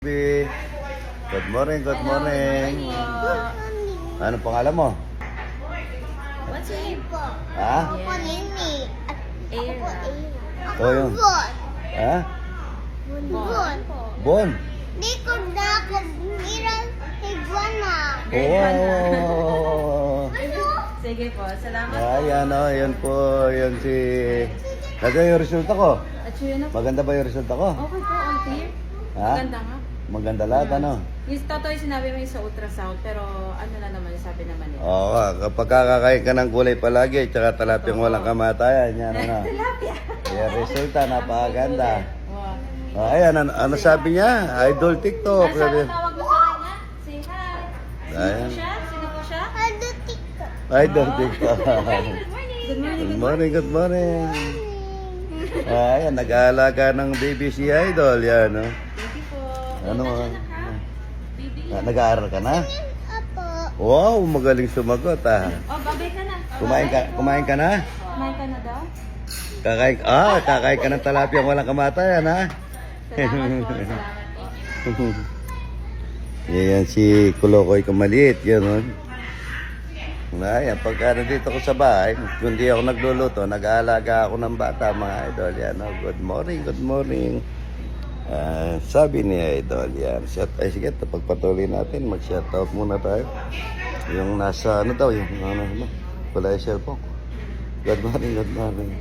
Good morning, good morning. Ano pangalan mo? What's your name? Ha? Ako Nini. Air. Ako Oh, yun. Bon. Ha? Bon. Bon. Di ko na kagiran higwana. Wow. Sige po, salamat po. Ayan o, yan po. Yan si... Nagay yung resulta ko. At yun na po. Maganda ba yung resulta ko? Okay po, all clear. Ha? Maganda nga. Maganda lahat, ano? Yung totoo yung sinabi mo yung sa ultrasound, pero ano na naman yung sabi naman nila. Oo, kapag kakakain ka ng gulay palagi, tsaka talapyang walang kamatayan, yan ano. Tilapia. Yung resulta, napakaganda. Wow. Ayan, ano sabi niya? Idol TikTok. Ano Sabi. tawag mo sa kanya? Say hi. Sino Ayan. po siya? Sino po siya? Ano tiko? Idol TikTok. Good morning. Good morning, good morning. Ayan, nag-aalaga ng baby si Idol. Yan, no? Thank you po. Ano? Baby. Nag-aaral ka na? Apo. Wow, magaling sumagot, ah. Oh, babay ka na. Kumain ka na? Kumain ka na daw? Kakain ka ng talapyang walang kamatayan, ha? Salamat po, salamat po. Yan si Kulokoy Kamaliit, yan, no? Ayan, pagka nandito ko sa bahay, kung di ako nagluluto, nag-aalaga ako ng bata, mga idol. Yan, no? Good morning, good morning. Sabi ni Idol, yan. Sige, pagpatuloy natin, mag-shoutout muna tayo. Yung nasa, ano daw, yung, wala yung cellphone. Good morning, good morning.